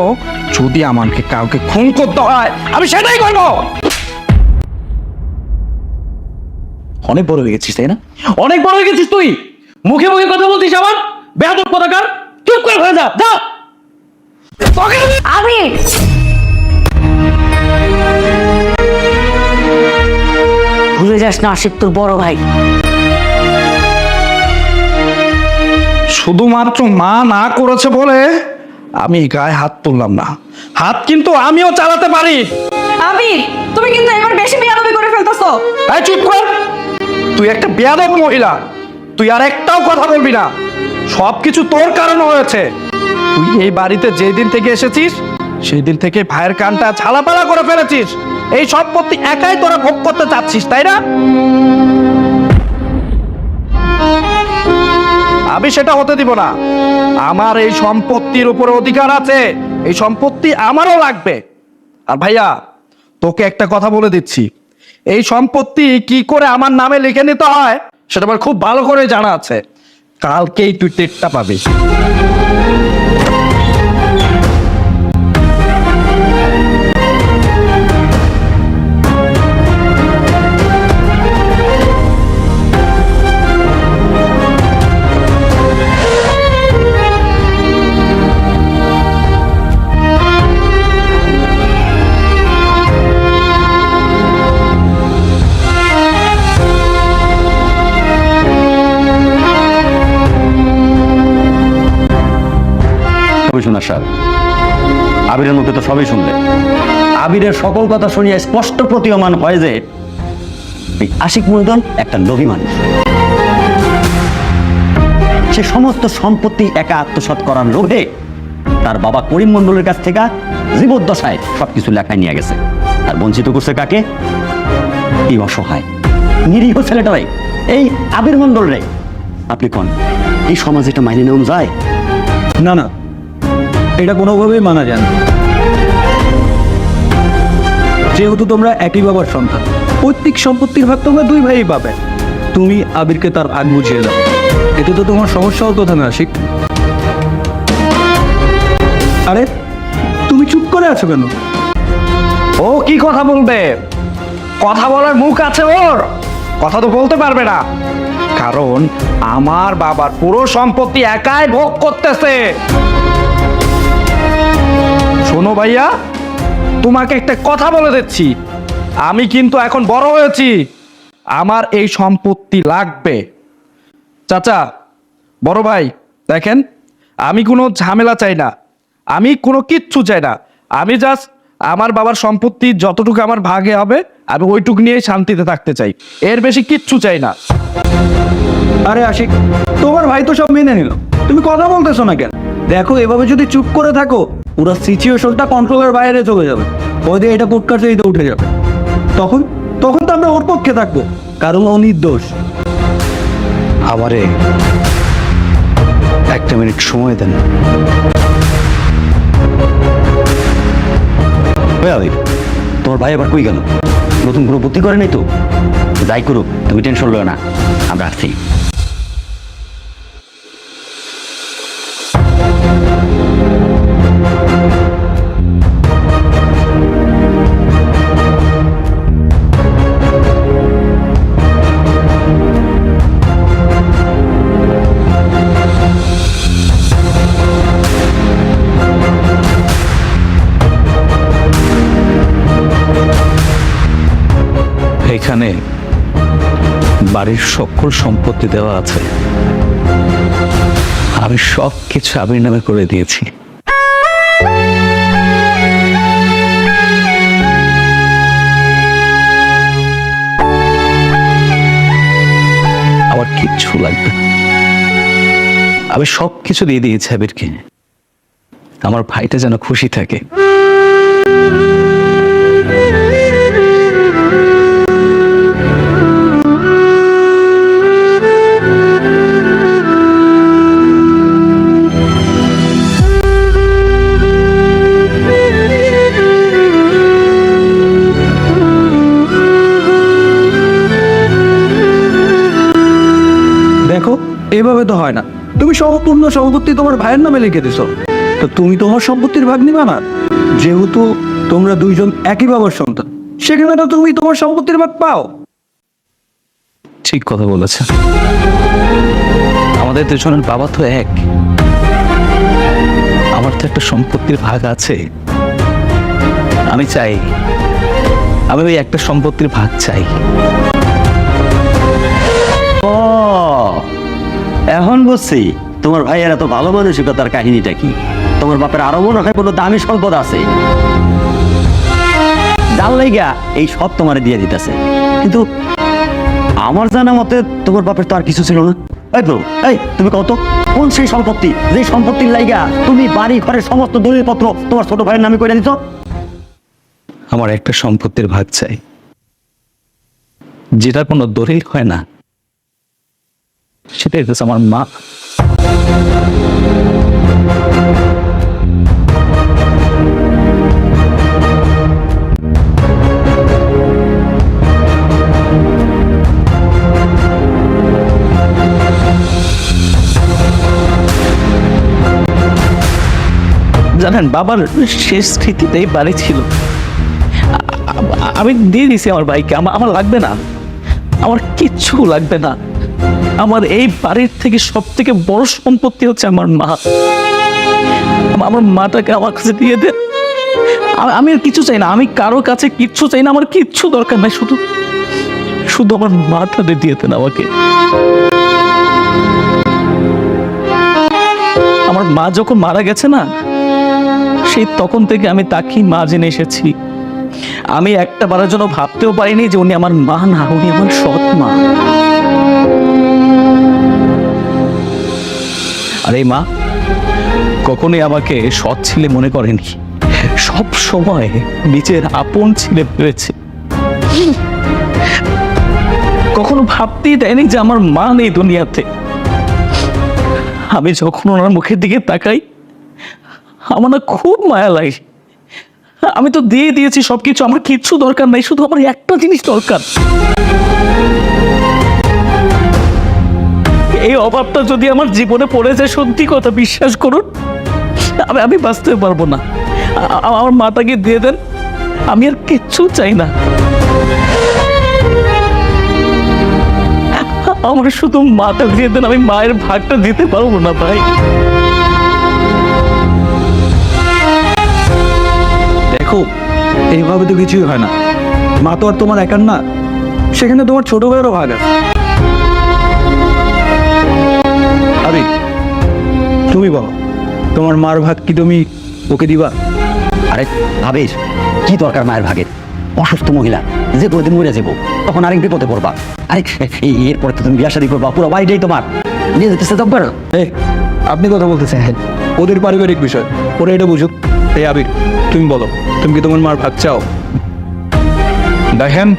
যদি আমাকে কাউকে খুন করতে হয় আমি সেটাই করবো। অনেক বড় হয়ে গেছিস, তাই না? অনেক বড় হয়ে গেছিস তুই। মুখে মুখে কথা বলতিস আমার বেয়াদব কথাকার। চুপ করে হয়ে যা, যা। আবির, ভুলে যাস না আশিক তোর বড় ভাই। শুধুমাত্র মা না করেছে বলে আমি গায়ে হাত তুললাম না, হাত কিন্তু আমিও চালাতে পারি। আবির, তুমি কিন্তু এবার বেশি বেয়াদবি করে ফেলতেছো। এই চুপ কর, তুই একটা বেয়াদব মহিলা, তুই আর একটাও কথা বলবি না। সবকিছু তোর কারণে হয়েছে। তুই এই বাড়িতে যেই দিন থেকে এসেছিস সেই দিন থেকে ভাইয়ের কানটা ঝালাপালা করে ফেলেছিস। এই সম্পত্তি একাই তোরা ভোগ করতে চাচ্ছিস, তাই না? আমি সেটা হতে দিব না। আমার এই সম্পত্তির উপরে অধিকার আছে, এই সম্পত্তি আমারও লাগবে। আর ভাইয়া, তোকে একটা কথা বলে দিচ্ছি, এই সম্পত্তি কি করে আমার নামে লিখে নিতে হয় সেটা আমার খুব ভালো করে জানা আছে। কালকেই তুই টেরটা পাবি। শোনা স্যার, আবিরের মুখে তো সবই শুনলে। আবিরের সকল কথা শুনিয়ে স্পষ্ট প্রতীয়মান হয় যে এই আশিক মণ্ডল একটা লোভী মানুষ। সে সমস্ত সম্পত্তি একা আত্মসাৎ করার লোভে তার বাবা করিম মণ্ডলের কাছ থেকে জীবদ্দশায় সবকিছু লেখায় নিয়ে গেছে, আর বঞ্চিত করছে কাকে? এই অসহায় নিরীহ ছেলেটাই, এই আবির মণ্ডল রে। আপনি কোন এই সমাজ এটা মাইনে নেওয়া যায়? না না, এটা কোনোভাবেই মানা যায় না। যেহেতু তোমরা একই বাবার সন্তান, পৈতৃক সম্পত্তির ভাগ তোমরা দুই ভাই পাবে। তুমি আবিরকে তার আগ বুঝিয়ে দাও, এতে তো তোমার সমস্যা হতো না আশিক। আরে তুমি চুপ করে আছো কেন? ও কি কথা বলবে? কথা বলার মুখ আছে ওর, কথা তো বলতে পারবে না, কারণ আমার বাবার পুরো সম্পত্তি একাই ভোগ করতেছে। শোনো ভাইয়া, তোমাকে একটা কথা বলে দিচ্ছি, আমি কিন্তু এখন বড় হয়েছি, আমার এই সম্পত্তি লাগবে। চাচা, বড় ভাই, দেখেন, আমি কোনো ঝামেলা চাই না, আমি কোনো কিচ্ছু চাই না। আমি জাস্ট আমার বাবার সম্পত্তি যতটুকু আমার ভাগে হবে আমি ওইটুকু নিয়েই শান্তিতে থাকতে চাই, এর বেশি কিচ্ছু চাই না। আরে আশিক, তোমার ভাই তো সব মেনে নিল, তুমি কথা বলতেছো না কেন? দেখো, এভাবে যদি চুপ করে থাকো পুরো সিচুয়েশনটা কন্ট্রোলের বাইরে চলে যাবে। ওই দিয়ে এটা কোর্ট কাছারিতে উঠে যাবে, তখন তখন তো আমরা ওর পক্ষে থাকবো, কারণ ও নির্দোষ। আমারে একটা মিনিট সময় দেন। ওই আবির, তোমার ভাই আবার কই গেল? নতুন কোনো বুদ্ধি করে নাই তো? যাই করুক, তুমি টেনশন লো না, আমরা আসছি। এখানে বাড়ির সকল সম্পত্তি দেওয়া আছে, আমি সব কিছু আবির নামে করে দিয়েছি। আমার কিচ্ছু লাগবে না, আমি সব কিছু দিয়ে দিয়েছি আবিরকে। আমার ভাইটা যেন খুশি থাকে। দেখো, এভাবে তো হয় না। তুমি সম্পূর্ণ সম্পত্তি তোমার ভাইয়ের নামে লিখে দিছো, তো তুমি তোমার সম্পত্তির ভাগ নিবা না? যেহেতু তোমরা দুইজন একই বাবার সন্তান, সেখানে তো তুমি তোমার সম্পত্তির ভাগ পাও। ঠিক কথা বলেছে, আমাদের দুজনের বাবা তো এক। আমার তো একটা সম্পত্তির ভাগ আছে। আমি চাই, আমি ওই একটা সম্পত্তির ভাগ চাই। ও, এখন বুঝছি তোমার ভাইয়ের এত ভালো মানসিকতার কাহিনীটা কি। তোমার বাপের আরো মনে হয় কোনো দামি সম্পদ আছে, যার লাইগা এই সব তোমারে দিয়ে দিতেছে। কিন্তু আমার জানা মতে তোমার বাপের তো আর কিছু ছিল না। এই তো, এই তুমি কত কোন সেই সম্পত্তি, যে সম্পত্তির লাইগা তুমি বাড়ি ঘরের সমস্ত দলিলপত্র তোমার ছোট ভাইয়ের নামে করে দিত? আমার একটা সম্পত্তির ভাগ চাই, যেটা কোনো দলিল হয় না। সেটাই হচ্ছে আমার মা। জানেন, বাবার শেষ স্মৃতিতেই বাড়ি ছিল। আমি দিয়ে দিছি আমার ভাইকে। আমার লাগবে না, আমার কিচ্ছু লাগবে না। আমার এই বাড়ির থেকে সব থেকে বড় সম্পত্তি হচ্ছে আমার মা। আমার মাটাকে আমার কাছে দিয়ে দেন। আমি আর কিছু চাই না, আমি কারো কাছে কিচ্ছু চাই না, আমার কিচ্ছু দরকার নাই। শুধু শুধু আমার মাটা দিয়ে দেন আমাকে। আমার মা যখন মারা গেছে না, সেই তখন থেকে আমি তাকেই মা জেনে এসেছি। আমি একটা বারের জন্য ভাবতেও পারিনি যে উনি আমার মা না, উনি আমার সৎ মা। আর এই মা কখনোই আমাকে সৎ ছেলে মনে করেনি, সব সময় নিজের আপন ছেলে ভেবেছে। কখনো ভাবতেই দেয়নি যে আমার মা নেই দুনিয়াতে। আমি যখন ওনার মুখের দিকে তাকাই, আমার না খুব মায়া লাগে। আমি তো দিয়ে দিয়েছি সবকিছু, আমার কিচ্ছু দরকার নাই, শুধু আমার একটা জিনিস দরকার। এই অভাবটা যদি আমার জীবনে পড়ে যায়, সত্যি কথা বিশ্বাস করুন, আমি বাঁচতে পারবো না। আমার মাটাকে দিয়ে দেন, আমি আর কিচ্ছু চাই না। আমার শুধু মাটা দিয়ে দেন, আমি মায়ের ভাগটা দিতে পারবো না ভাই। দেখো, এইভাবে তো কিছুই হয় না। মা তো আর তোমার একার না, সেখানে তোমার ছোট ভাইয়েরও ভাগ আছে। আরে তুমি বলো, তোমার মার ভাগ কি তুমি ওকে দিবা? আরে ভাবিস কি দরকার মায়ের ভাগের? অসুস্থ মহিলা, যে কোনোদিন মরে যাবো, তখন আরেক বিপদে পড়বা। আরে এরপরে তো তুমি বিয়া শাদী করবা, পুরো বাড়িটাই তোমার, নিয়ে যেতেছে দরকার। আপনি কথা বলতেছেন, ওদের পারিবারিক বিষয়, ওরা এটা বুঝুক। এই আবির, তুমি বলো, তুমি কি তোমার মার ভাগ চাও? দেখেন,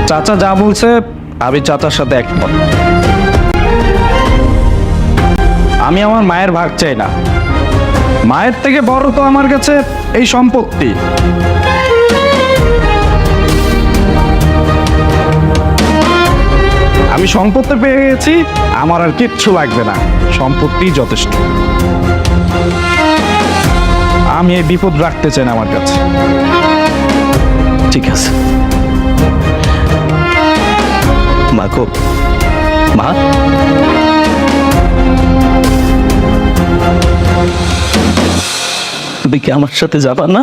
চাচা যা বলছে আমি চাচার সাথে একমত। আমি আমার মায়ের ভাগ চাই না। মায়ের থেকে বড় তো আমার কাছে এই সম্পত্তি। আমি সম্পত্তি পেয়ে গেছি, আমার আর কিচ্ছু লাগবে না, সম্পত্তি যথেষ্ট। আমি এই বিপদ রাখতে চাই না আমার কাছে। ঠিক আছে মা, গো মা, তুমি কি আমার সাথে যাবা না?